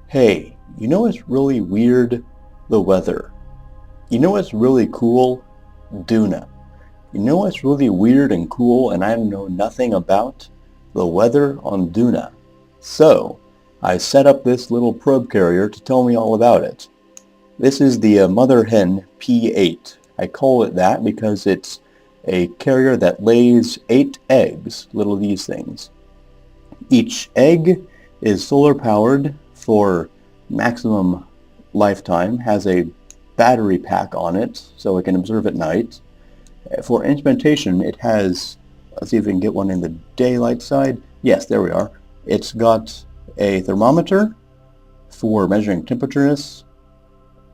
Hey, you know what's really weird? The weather. You know what's really cool? Duna. You know what's really weird and cool and I know nothing about? The weather on Duna. So, I set up this little probe carrier to tell me all about it. This is the mother hen P8. I call it that because it's a carrier that lays 8 eggs, little these things. Each egg is solar powered for maximum lifetime, has a battery pack on it so it can observe at night. For instrumentation, it has, let's see if we can get one in the daylight side. Yes, there we are. It's got a thermometer for measuring temperatures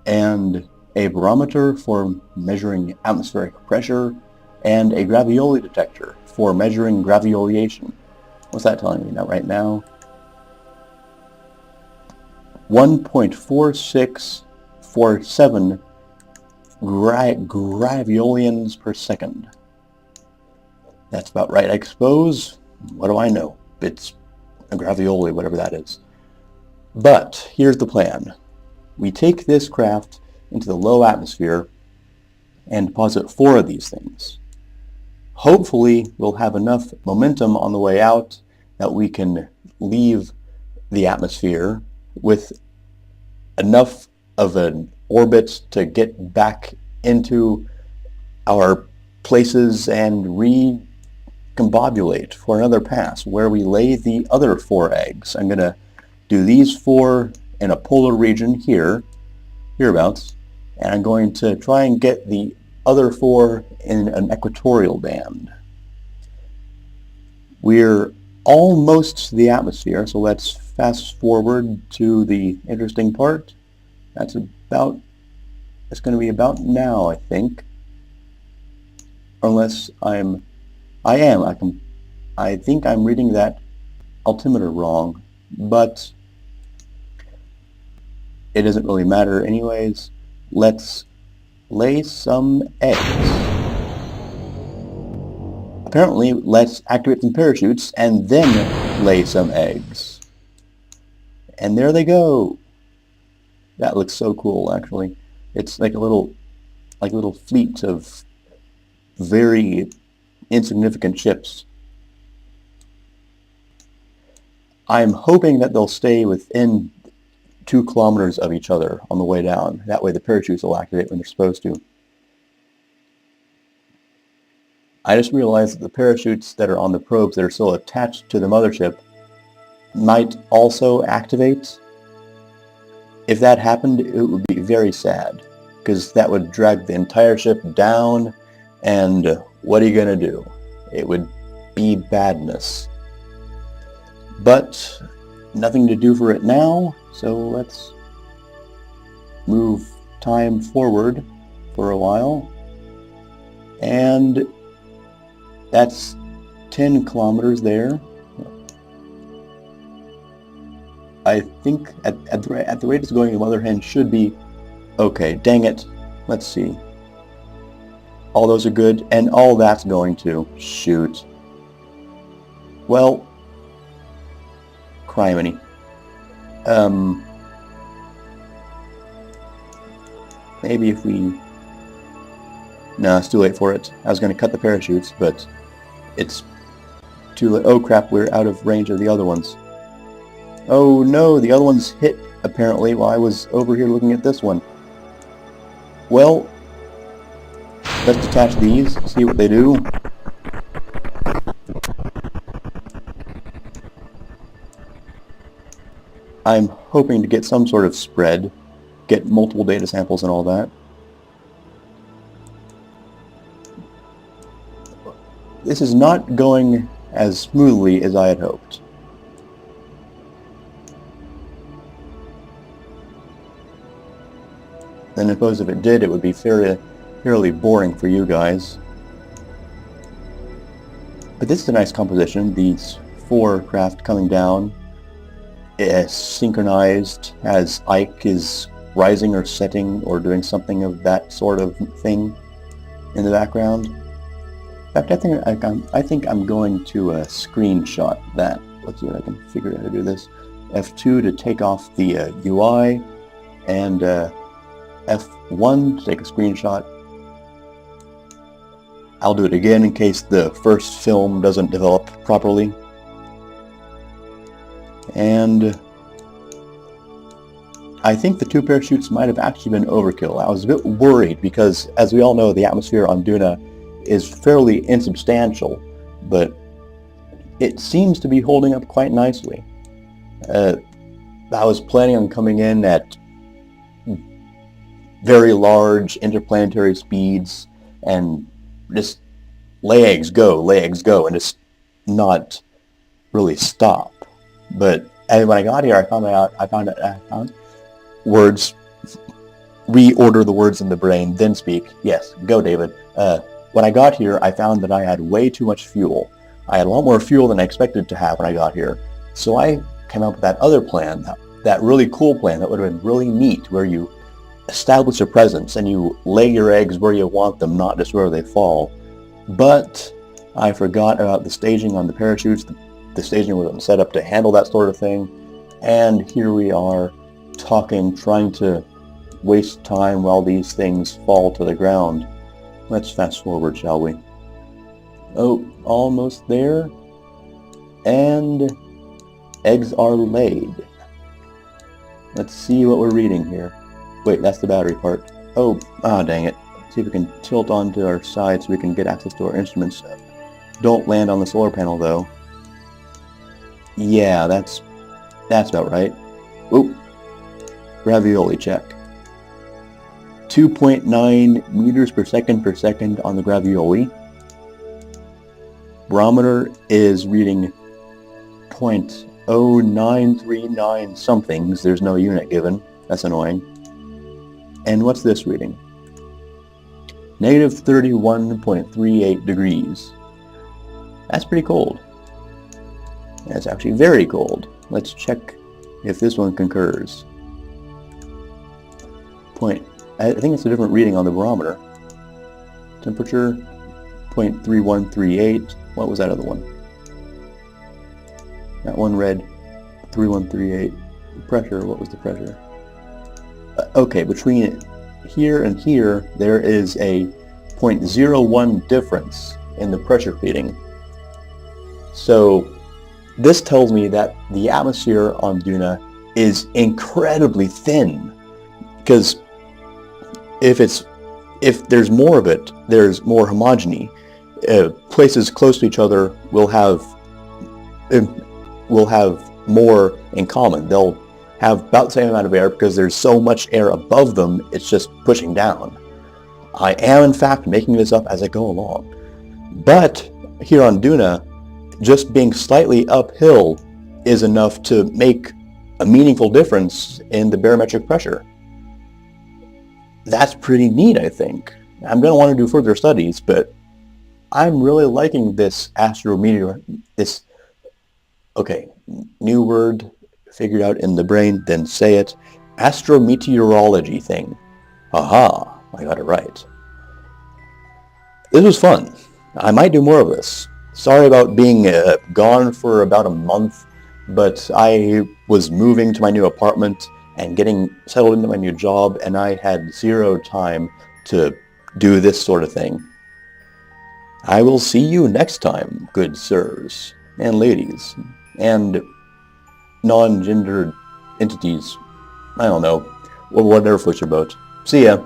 and a barometer for measuring atmospheric pressure and a gravioli detector for measuring graviolation. What's that telling me now right now? 1.4647 graviolians per second. That's about right, I suppose. What do I know? It's a gravioli, whatever that is. But here's the plan. We take this craft into the low atmosphere and deposit 4 of these things. Hopefully we'll have enough momentum on the way out that we can leave the atmosphere with enough of an orbit to get back into our places and recombobulate for another pass where we lay the other 4 eggs. I'm going to do these 4 in a polar region hereabouts, and I'm going to try and get the other 4 in an equatorial band. We're almost to the atmosphere, so let's fast forward to the interesting part. It's going to be about now, I think. Unless I think I'm reading that altimeter wrong, but it doesn't really matter anyways. Let's lay some eggs. Apparently, let's activate some parachutes and then lay some eggs. And there they go. That looks so cool, actually. It's like a little fleet of very insignificant ships. I'm hoping that they'll stay within 2 kilometers of each other on the way down. That way the parachutes will activate when they're supposed to. I just realized that the parachutes that are on the probes that are still attached to the mothership might also activate. If that happened, it would be very sad, because that would drag the entire ship down, and what are you going to do? It would be badness. But nothing to do for it now, so let's move time forward for a while. And that's 10 kilometers there. I think at the rate it's going, the mother hen should be okay. Dang it. Let's see. All those are good, and all that's going to shoot. Well, criminy. Maybe if we... No, it's too late for it. I was going to cut the parachutes, but it's too late. Oh crap, we're out of range of the other ones. Oh no, the other one's hit, apparently, while I was over here looking at this one. Well, let's detach these, see what they do. I'm hoping to get some sort of spread, get multiple data samples and all that. This is not going as smoothly as I had hoped. And I suppose if it did, it would be fairly boring for you guys. But this is a nice composition. These 4 craft coming down, synchronized as Ike is rising or setting or doing something of that sort of thing in the background. In fact, I think I'm going to screenshot that. Let's see if I can figure out how to do this. F2 to take off the UI, and F1 to take a screenshot. I'll do it again in case the first film doesn't develop properly. And I think the 2 parachutes might have actually been overkill. I was a bit worried because, as we all know, the atmosphere on Duna is fairly insubstantial, but it seems to be holding up quite nicely. I was planning on coming in at very large interplanetary speeds and just legs go, and just not really stop. But when I got here, I found words, reorder the words in the brain, then speak. Yes, go, David. When I got here, I found that I had way too much fuel. I had a lot more fuel than I expected to have when I got here. So I came up with that other plan, that really cool plan that would have been really neat, where you establish a presence and you lay your eggs where you want them, not just where they fall. But I forgot about the staging on the parachutes. The staging wasn't set up to handle that sort of thing. And here we are talking, trying to waste time while these things fall to the ground. Let's fast forward, shall we? Oh, almost there. And eggs are laid. Let's see what we're reading here. Wait, that's the battery part. Oh, dang it. See if we can tilt onto our side so we can get access to our instruments. Don't land on the solar panel, though. Yeah, that's about right. Oop. Ravioli check. 2.9 meters per second on the gravioli. Barometer is reading 0.0939 somethings. There's no unit given. That's annoying. And what's this reading? Negative 31.38 degrees. That's pretty cold. That's actually very cold. Let's check if this one concurs. I think it's a different reading on the barometer. Temperature, 0.3138. What was that other one? That one read 3138. Pressure, what was the pressure? Okay, between here and here, there is a 0.01 difference in the pressure reading. So this tells me that the atmosphere on Duna is incredibly thin, because if there's more of it, there's more homogeny. Places close to each other will have more in common. They'll have about the same amount of air because there's so much air above them, it's just pushing down. I am in fact making this up as I go along. But here on Duna, just being slightly uphill is enough to make a meaningful difference in the barometric pressure. That's pretty neat, I think. I'm going to want to do further studies, but I'm really liking this okay, new word figured out in the brain, then say it, astrometeorology thing. Aha, I got it right. This was fun. I might do more of this. Sorry about being gone for about a month, but I was moving to my new apartment and getting settled into my new job, and I had zero time to do this sort of thing. I will see you next time, good sirs and ladies and non-gendered entities. I don't know. Whatever floats your boat. See ya.